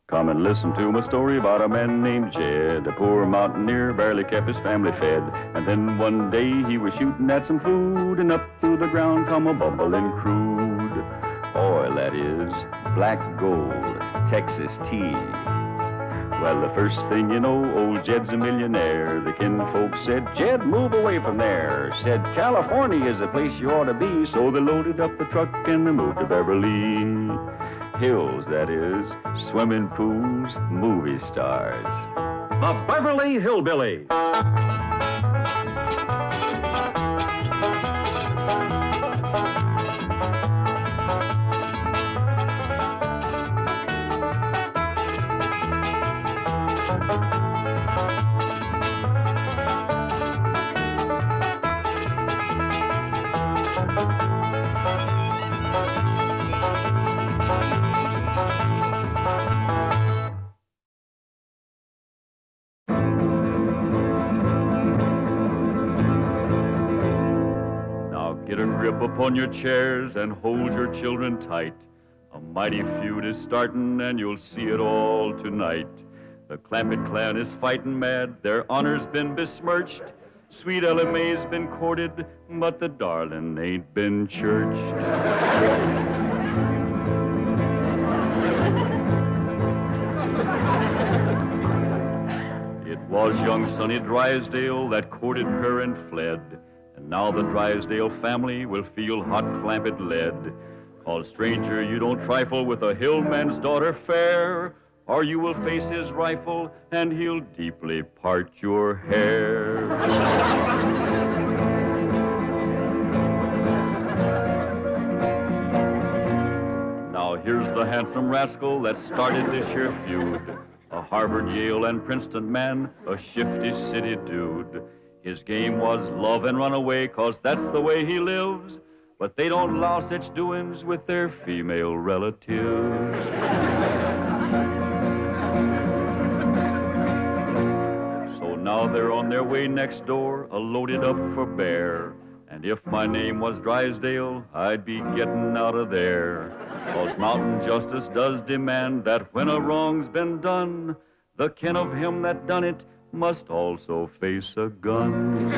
Come and listen to my story about a man named Jed. A poor mountaineer, barely kept his family fed. And then one day he was shooting at some food, and up through the ground come a bubbling crude oil, that is, black gold, Texas tea. Well, the first thing you know, old Jed's a millionaire. The kinfolk said, Jed, move away from there. Said, California is the place you ought to be. So they loaded up the truck and they moved to Beverly Hills, that is, swimming pools, movie stars. The Beverly Hillbilly. Upon your chairs and hold your children tight. A mighty feud is starting and you'll see it all tonight. The Clampett clan is fighting mad, their honor's been besmirched. Sweet Elly May's been courted, but the darling ain't been churched. It was young Sonny Drysdale that courted her and fled. And now the Drysdale family will feel hot Clampett lead. 'Cause stranger, you don't trifle with a hillman's daughter fair, or you will face his rifle and he'll deeply part your hair. Now here's the handsome rascal that started this here feud. A Harvard, Yale, and Princeton man, a shifty city dude. His game was love and run away, 'cause that's the way he lives. But they don't allow such doings with their female relatives. So now they're on their way next door, loaded up for bear. And if my name was Drysdale, I'd be getting out of there. 'Cause mountain justice does demand that when a wrong's been done, the kin of him that done it must also face a gun.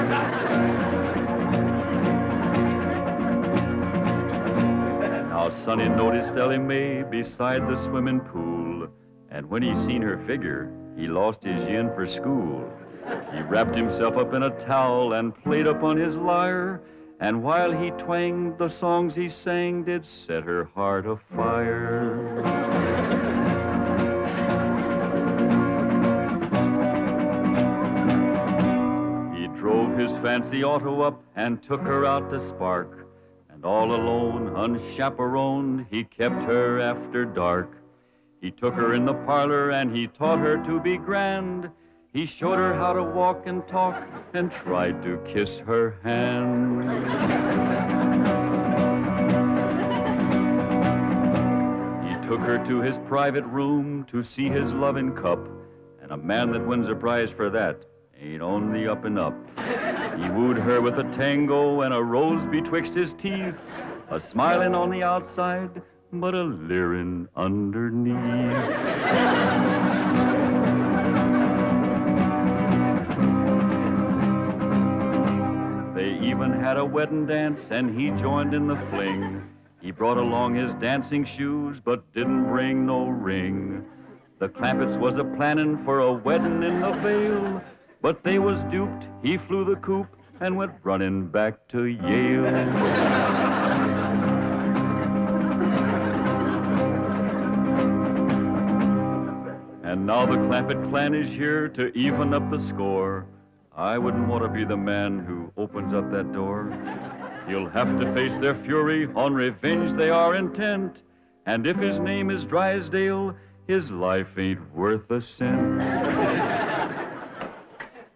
Now Sonny noticed Elly May beside the swimming pool, and when he seen her figure, he lost his yin for school. He wrapped himself up in a towel and played upon his lyre, and while he twanged, the songs he sang did set her heart afire. Drove his fancy auto up and took her out to Spark. And all alone, unchaperoned, he kept her after dark. He took her in the parlor and he taught her to be grand. He showed her how to walk and talk and tried to kiss her hand. He took her to his private room to see his loving cup. And a man that wins a prize for that ain't on the up and up. He wooed her with a tango and a rose betwixt his teeth, a smiling on the outside, but a leering underneath. They even had a wedding dance, and he joined in the fling. He brought along his dancing shoes, but didn't bring no ring. The Clampetts was a-planning for a wedding in the Vale, but they was duped. He flew the coop and went running back to Yale. And now the Clampett clan is here to even up the score. I wouldn't want to be the man who opens up that door. He'll have to face their fury, on revenge they are intent. And if his name is Drysdale, his life ain't worth a cent.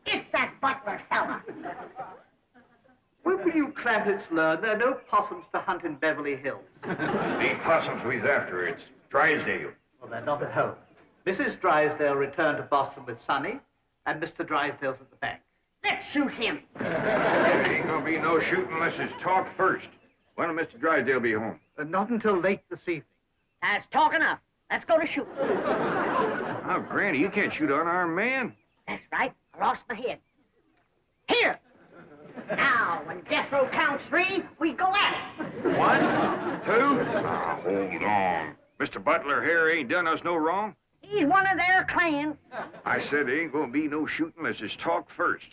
It's that butler fella. When will you Clampetts learn there are no possums to hunt in Beverly Hills? Ain't possums we's after, it's Drysdale. Well, they're not at home. Mrs. Drysdale returned to Boston with Sonny, and Mr. Drysdale's at the bank. Let's shoot him. There ain't gonna be no shooting unless it's talk first. When will Mr. Drysdale be home? Not until late this evening. That's talk enough. Let's go to shooting. Oh, Granny, you can't shoot unarmed man. That's right. I lost my head. Here. Now, when Jethro counts 3, we go at it. 1, 2. Now, hold on. Mr. Butler here ain't done us no wrong. He's one of their clan. I said there ain't gonna be no shooting unless it's talk first.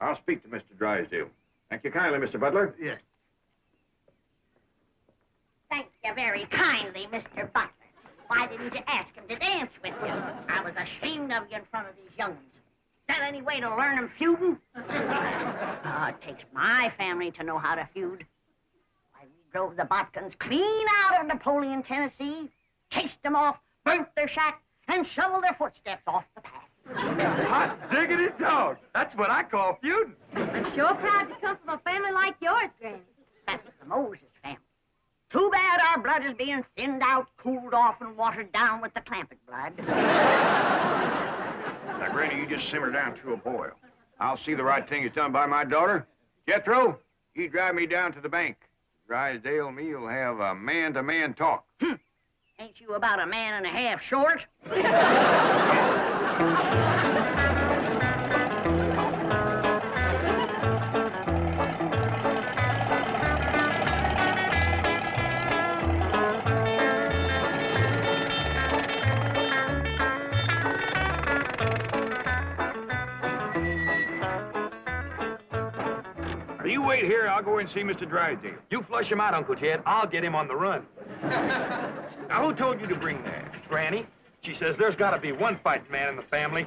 I'll speak to Mr. Drysdale. Thank you kindly, Mr. Butler. Yes. Thank you very kindly, Mr. Butler. Why didn't you ask him to dance with you? I was ashamed of you in front of these young'uns. Is that any way to learn them feuding? Oh, it takes my family to know how to feud. Why, we drove the Botkins clean out of Napoleon, Tennessee, chased them off, burnt their shack, and shoveled their footsteps off the path. Hot diggity dog. That's what I call feuding. I'm sure proud to come from a family like yours, Granny. That's the Moses family. Too bad our blood is being thinned out, cooled off, and watered down with the Clampett blood. Now, Granny, you just simmer down to a boil. I'll see the right thing is done by my daughter. Jethro, you drive me down to the bank. Drysdale and me will have a man-to-man talk. Ain't you about a man and a half short? You wait here. I'll go and see Mr. Drysdale. You flush him out, Uncle Jed. I'll get him on the run. Now, who told you to bring that? Granny, she says there's got to be one fighting man in the family.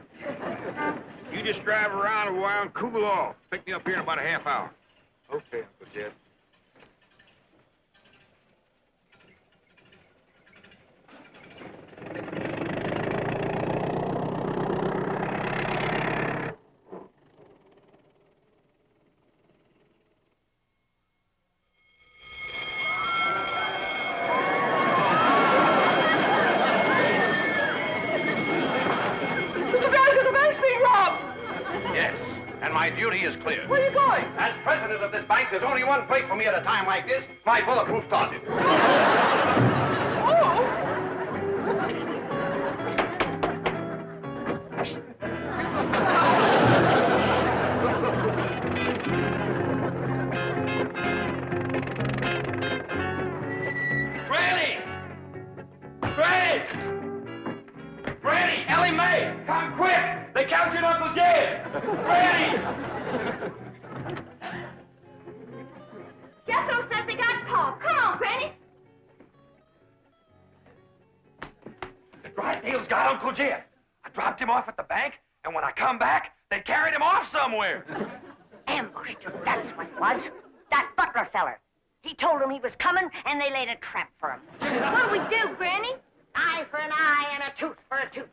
You just drive around a while and cool off. Pick me up here in about a half hour. Okay, Uncle Jed. My duty is clear. Where are you going? As president of this bank, there's only one place for me at a time like this, my bulletproof closet. Granny! Granny! Granny! Elly May! Come quick! They captured Uncle Jed! Granny! Jethro says they got caught. Come on, Granny. The Drysdales got Uncle Jed. I dropped him off at the bank, and when I come back, they carried him off somewhere. Ambushed him, that's what it was. That Butler feller. He told them he was coming, and they laid a trap for him. What'll we do, Granny? Eye for an eye and a tooth for a tooth.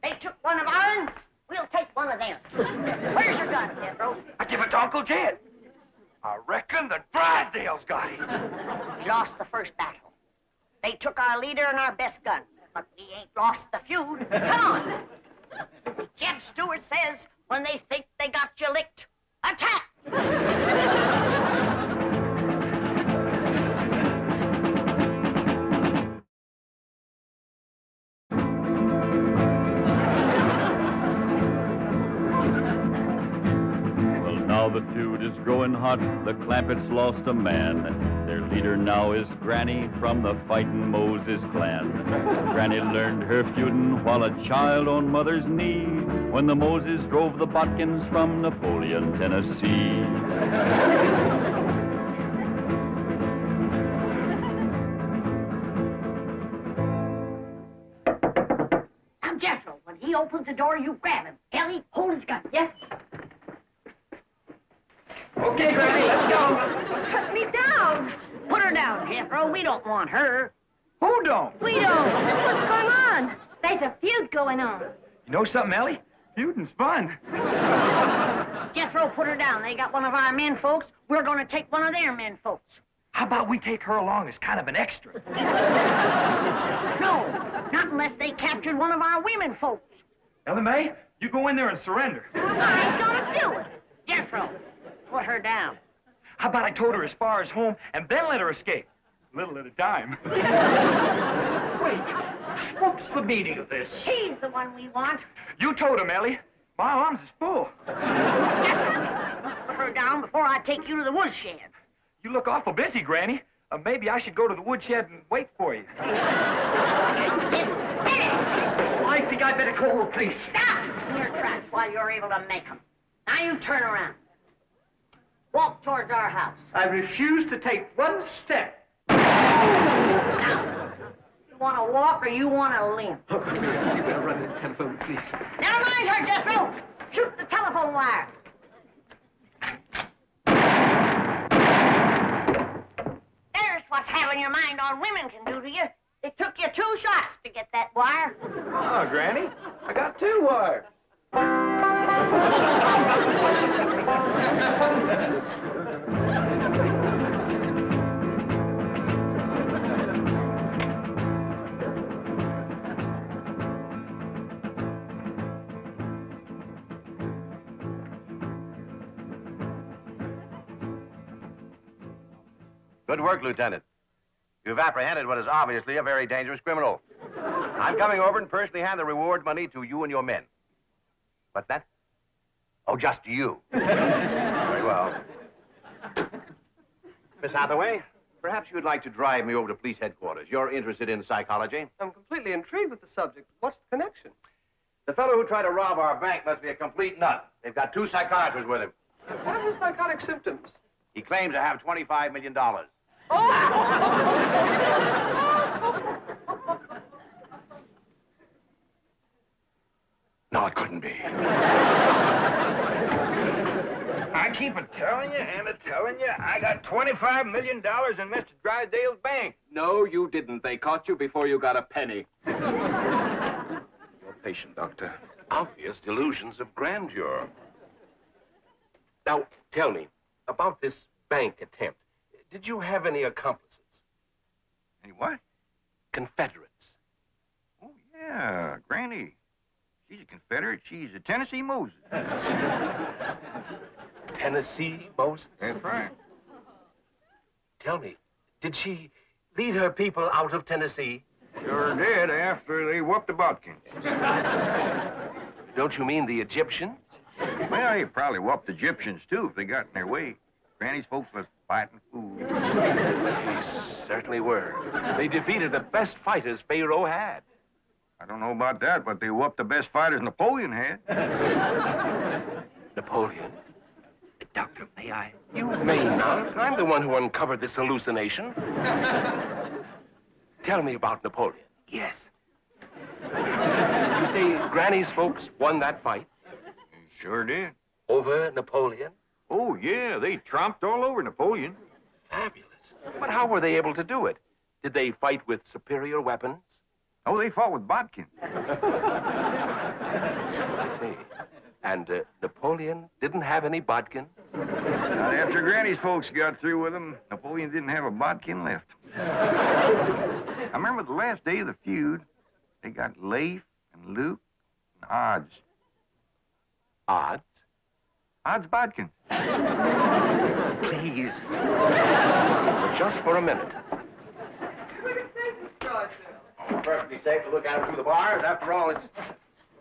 They took one of ours, we'll take one of them. Where's your gun, Jethro? I give it to Uncle Jed. I reckon the Drysdales got him. We lost the first battle. They took our leader and our best gun, but we ain't lost the feud. Come on. Jeb Stewart says, when they think they got you licked, attack! Now the feud is growing hot, the Clampetts lost a man. Their leader now is Granny from the fightin' Moses clan. Granny learned her feudin' while a child on mother's knee, when the Moses drove the Botkins from Napoleon, Tennessee. Now, Jethro, when he opens the door, you grab him. Elly, hold his gun. Yes? Okay, Granny, let's go. Cut me down. Put her down, Jethro. We don't want her. Who don't? We don't. What's going on? There's a feud going on. You know something, Elly? Feuding's fun. Jethro, put her down. They got one of our men folks. We're going to take one of their men folks. How about we take her along as kind of an extra? No, not unless they captured one of our women folks. Elly May, you go in there and surrender. I ain't gonna do it. Jethro, put her down. How about I towed her as far as home and then let her escape? A little at a time. Wait. What's the meaning of this? He's the one we want. You told him, Elly. My arms is full. Put her down before I take you to the woodshed. You look awful busy, Granny. Maybe I should go to the woodshed and wait for you. I think I'd better call the police. Stop in your tracks while you're able to make them. Now you turn around. Walk towards our house. I refuse to take one step. Now, you want to walk or you want to limp? You better run and telephone the police. Never mind her, Jethro. Shoot the telephone wire. There's what's having your mind on women can do to you. It took you 2 shots to get that wire. Oh, Granny, I got 2 wires. Good work, Lieutenant. You've apprehended what is obviously a very dangerous criminal. I'm coming over and personally hand the reward money to you and your men. What's that? Oh, just you. Very well. Miss Hathaway, perhaps you'd like to drive me over to police headquarters. You're interested in psychology. I'm completely intrigued with the subject. What's the connection? The fellow who tried to rob our bank must be a complete nut. They've got 2 psychiatrists with him. What are his psychotic symptoms? He claims to have $25 million. No, it couldn't be. I keep telling you and telling you, I got $25 million in Mr. Drysdale's bank. No, you didn't. They caught you before you got a penny. Your patient, Doctor. Obvious delusions of grandeur. Now, tell me, about this bank attempt, did you have any accomplices? Any what? Confederates. Oh, yeah, Granny. She's a Confederate. She's a Tennessee Moses. Tennessee Moses? That's right. Tell me, did she lead her people out of Tennessee? Sure did after they whooped the Butkins. Don't you mean the Egyptians? Well, they probably whooped the Egyptians, too, if they got in their way. Granny's folks was fighting food. They certainly were. They defeated the best fighters Pharaoh had. I don't know about that, but they whooped the best fighters Napoleon had. Napoleon? Doctor, may I? You may not. I'm the one who uncovered this hallucination. Tell me about Napoleon. Yes. You say Granny's folks won that fight? Sure did. Over Napoleon? Oh, yeah, they tromped all over Napoleon. Fabulous. But how were they able to do it? Did they fight with superior weapons? Oh, they fought with bodkins. I see. And Napoleon didn't have any bodkin? Not after Granny's folks got through with him, Napoleon didn't have a bodkin left. I remember the last day of the feud, they got Leif and Luke and Odds. Odds? Odds bodkin. Please. But just for a minute. Perfectly safe to look at him through the bars. After all, it's...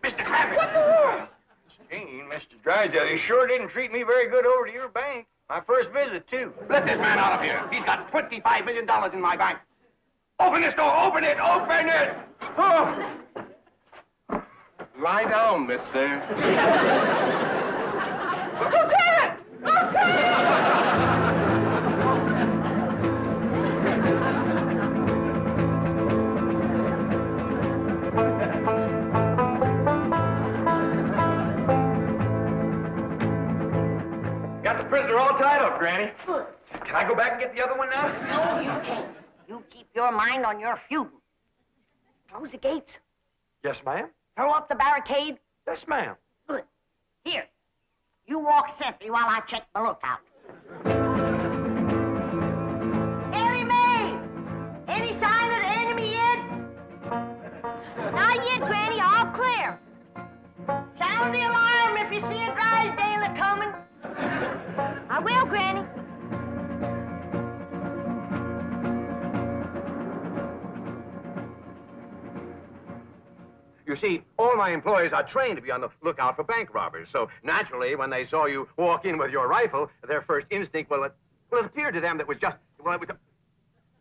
Mr. Clampett! Miss Jane, Mr. Drysdale, they sure didn't treat me very good over to your bank. My first visit, too. Let this man out of here. He's got $25 million in my bank. Open this door. Open it. Open it. Oh. Lie down, mister. Lieutenant! Lieutenant! Got the prisoner all tied up, Granny. Good. Can I go back and get the other one now? No, you can't. You keep your mind on your feuding. Close the gates. Yes, ma'am. Throw up the barricade. Yes, ma'am. Good. Here. You walk sentry while I check the lookout. Elly May! Any sign of the enemy yet? Not yet, Granny. All clear. Sound the alarm if you see a Drysdale coming. I will, Granny. You see, all my employees are trained to be on the lookout for bank robbers. So naturally, when they saw you walk in with your rifle, their first instinct, well, it appeared to them that was just, well, it was...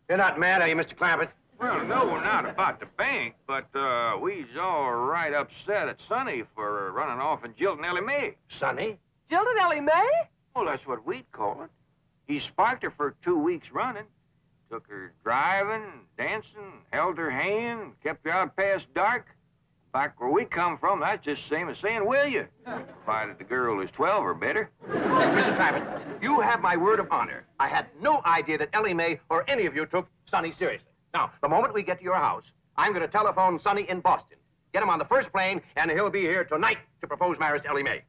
You're not mad, are you, Mr. Clampett? Well, no, we're not about the bank, but we's all right upset at Sonny for running off and jilting Elly May. Sonny? Jed and Elly May? Well, that's what we'd call it. He sparked her for 2 weeks running. Took her driving, dancing, held her hand, kept her out past dark. Back where we come from, that's just the same as saying, will you? Provided the girl is 12 or better. Mr. Clampett, you have my word of honor. I had no idea that Elly May or any of you took Sonny seriously. Now, the moment we get to your house, I'm going to telephone Sonny in Boston. Get him on the first plane, and he'll be here tonight to propose marriage to Elly May.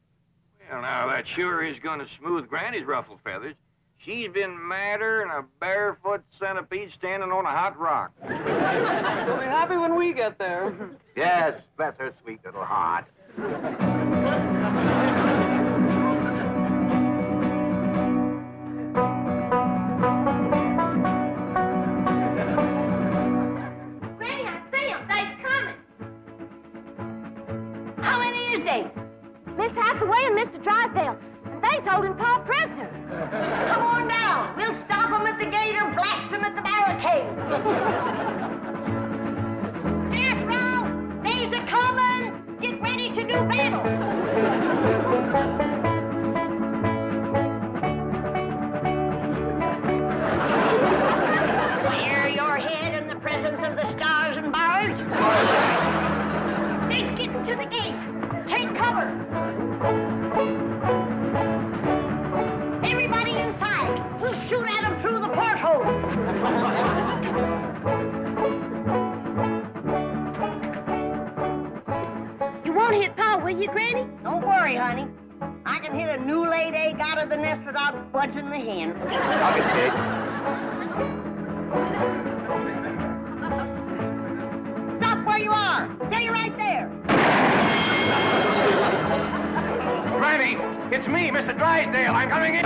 Well, now, that sure is going to smooth Granny's ruffled feathers. She's been madder than a barefoot centipede standing on a hot rock. She'll be happy when we get there. Yes, bless her sweet little heart. Granny, I see him. They's coming. How many is they? Miss Hathaway and Mr. Drysdale. And they's holding Pa prisoner. Come on down. We'll stop them at the gate or blast them at the barricades. Jethro, they's a-coming. Get ready to do battle. Clear your head in the presence of the stars and birds. They's getting to the gate. Take cover. Everybody inside. We'll shoot at them through the porthole. You won't hit Pa, will you, Granny? Don't worry, honey. I can hit a new-laid egg out of the nest without budging the hen. I'll get Kate. Stop where you are. Stay right there. Granny, it's me, Mr. Drysdale. I'm coming in.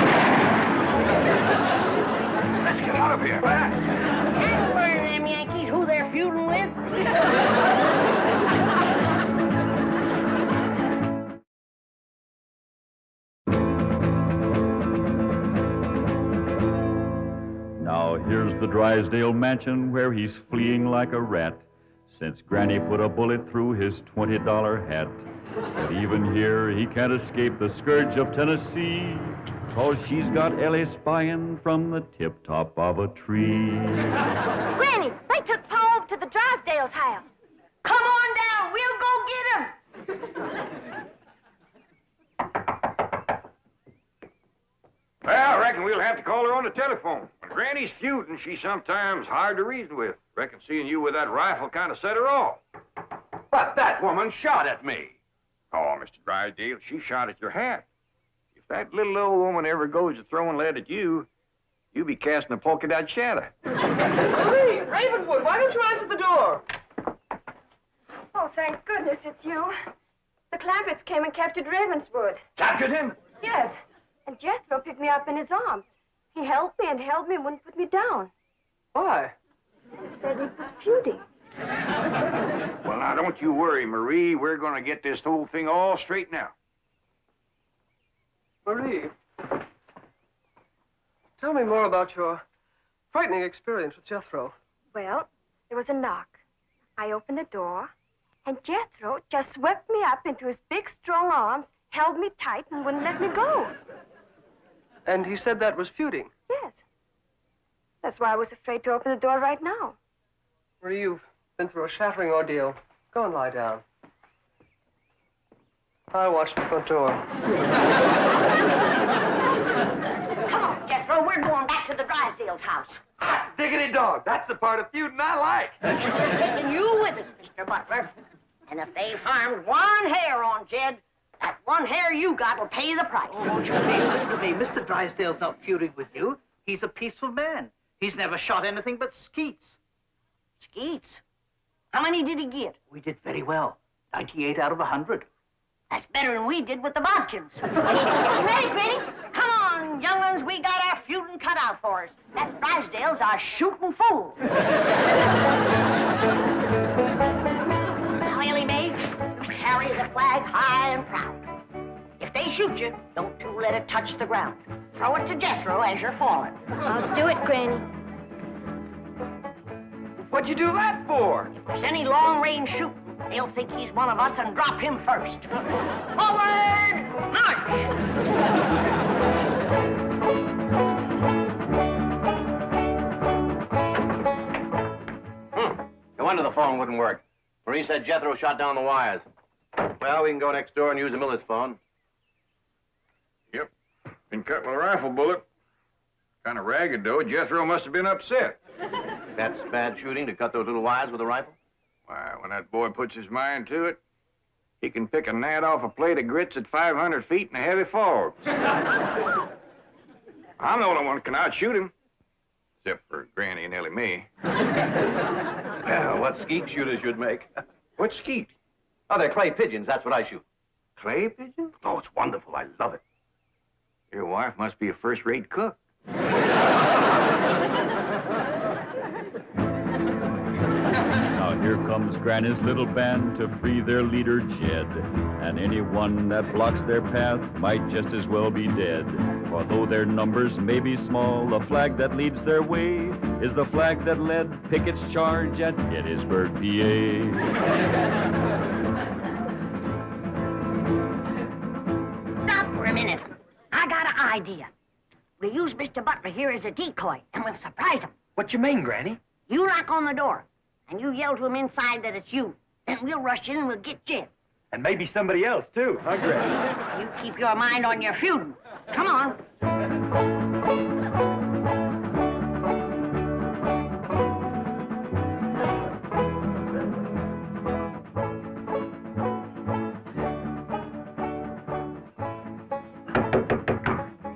Let's get out of here. That'll learn them Yankees who they're feuding with. Now here's the Drysdale mansion where he's fleeing like a rat, since Granny put a bullet through his $20 hat. But even here, he can't escape the scourge of Tennessee, 'cause she's got Elly spying from the tip-top of a tree. Granny, they took Pa over to the Drysdales' house. Come on down. We'll go get him. Well, I reckon we'll have to call her on the telephone. When Granny's feuding, she's sometimes hard to reason with. Reckon seeing you with that rifle kind of set her off. But that woman shot at me. Oh, Mr. Drysdale, she shot at your hat. If that little old woman ever goes to throwing lead at you, you'll be casting a polka dot shadow. Marie, Ravenswood, why don't you answer the door? Oh, thank goodness it's you. The Clampetts came and captured Ravenswood. Captured him? Yes. And Jethro picked me up in his arms. He held me and wouldn't put me down. Why? He said he was feuding. Well, now, don't you worry, Marie. We're going to get this whole thing all straightened out. Marie, tell me more about your frightening experience with Jethro. Well, there was a knock. I opened the door, and Jethro just swept me up into his big, strong arms, held me tight, and wouldn't let me go. And he said that was feuding. Yes. That's why I was afraid to open the door right now. Marie, you've been through a shattering ordeal. Go and lie down. I'll watch the front door. Come on, Jethro. We're going back to the Drysdales' house. Hot diggity dog. That's the part of feuding I like. We're taking you with us, Mr. Butler. And if they've harmed one hair on Jed, that one hair you got will pay the price. Oh, won't you please listen to me? Mr. Drysdale's not feuding with you. He's a peaceful man. He's never shot anything but skeets. Skeets? How many did he get? We did very well. 98 out of 100. That's better than we did with the Bodkins. Ready, Granny? Come on, young ones. We got our feuding cut out for us. That Drysdale's our shooting fool. Now, Elly May, flag high and proud. If they shoot you, don't you let it touch the ground. Throw it to Jethro as you're falling. I'll do it, Granny. What'd you do that for? If there's any long-range shooting, they'll think he's one of us and drop him first. Forward, march! No wonder the phone wouldn't work. Marie said Jethro shot down the wires. Well, we can go next door and use the miller's phone. Yep. Been cut with a rifle bullet. Kind of ragged, though. Jethro must have been upset. That's bad shooting to cut those little wires with a rifle? Why, when that boy puts his mind to it, he can pick a gnat off a plate of grits at 500 feet in a heavy fog. I'm the only one who can outshoot him. Except for Granny and Elly May. Yeah, what skeet shooters should make. What skeet? Oh, they're clay pigeons. That's what I shoot. Clay pigeon? Oh, it's wonderful. I love it. Your wife must be a first-rate cook. Now here comes Granny's little band to free their leader, Jed. And anyone that blocks their path might just as well be dead. For though their numbers may be small, the flag that leads their way is the flag that led Pickett's charge at Gettysburg, PA. Stop for a minute. I got an idea. We'll use Mr. Butler here as a decoy, and we'll surprise him. What you mean, Granny? You knock on the door, and you yell to him inside that it's you. Then we'll rush in and we'll get Jed. And maybe somebody else, too, huh, Granny? You keep your mind on your feuding. Come on.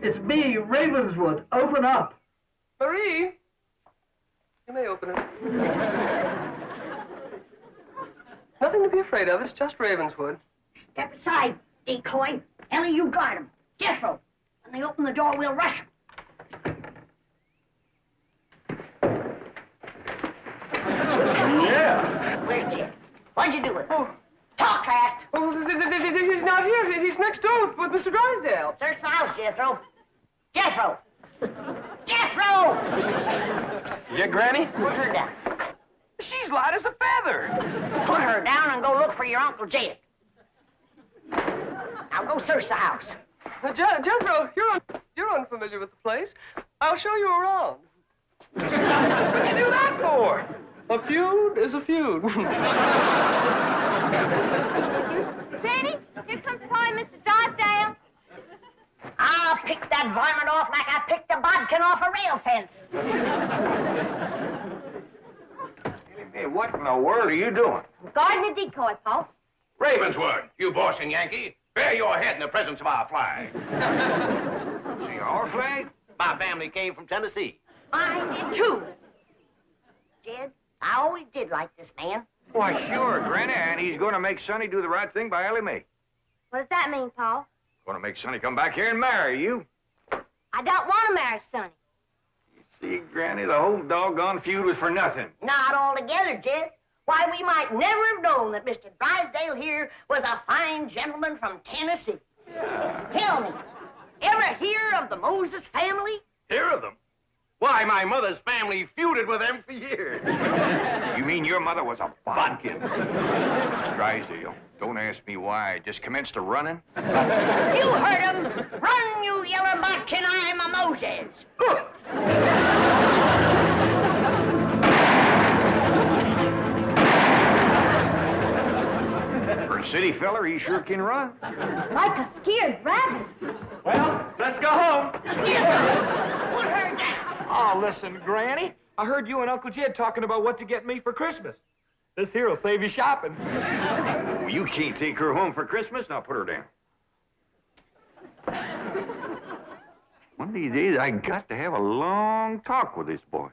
It's me, Ravenswood. Open up. Marie, you may open it. Nothing to be afraid of. It's just Ravenswood. Step aside, decoy. Elly, you guard him. Jethro. When they open the door, we'll rush him. Yeah. Where's Jed? What'd you do with him? Talk fast. Oh, he's not here. He's next door with Mr. Drysdale. Search the house, Jethro. Jethro! Jethro! Yeah, Granny? Put her down. She's light as a feather. Put her down and go look for your Uncle Jed. Now go search the house. Jethro, you're unfamiliar with the place. I'll show you around. What'd you do that for? A feud is a feud. Granny, here comes Toy Mr. Drysdale. I'll pick that varmint off like I picked a bodkin off a rail fence. Hey, what in the world are you doing? Guarding a decoy, Paul. Ravenswood, you Boston Yankee, bear your head in the presence of our flag. See, our flag? My family came from Tennessee. Mine did too. Jed, I always did like this man. Why, sure, Granny, and he's going to make Sonny do the right thing by Elly May. What does that mean, Paul? Going to make Sonny come back here and marry you. I don't want to marry Sonny. See, Granny, the whole doggone feud was for nothing. Not altogether, Jed. Why, we might never have known that Mr. Drysdale here was a fine gentleman from Tennessee. Tell me, ever hear of the Moses family? Hear of them? Why, my mother's family feuded with them for years. You mean your mother was a bodkin? Mr. Drysdale, don't ask me why. I just commenced a running. You heard him. Run, you yellow bodkin, I'm a Moses. For a city feller, he sure can run. Like a scared rabbit. Well, let's go home. Put her down. Oh, listen, Granny. I heard you and Uncle Jed talking about what to get me for Christmas. This here'll save you shopping. Oh, you can't take her home for Christmas. Now put her down. One of these days, I got to have a long talk with this boy.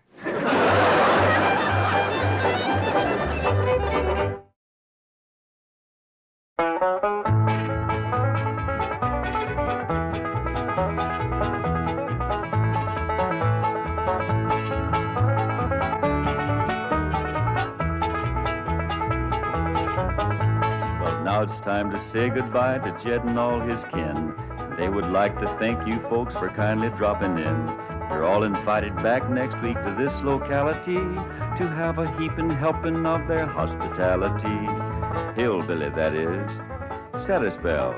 Now it's time to say goodbye to Jed and all his kin. They would like to thank you folks for kindly dropping in. You're all invited back next week to this locality to have a heaping helping of their hospitality. Hillbilly, that is. Set a spell.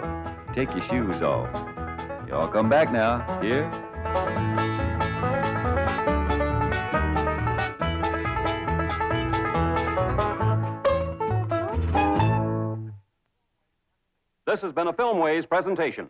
Take your shoes off. Y'all come back now. Here. This has been a Filmways presentation.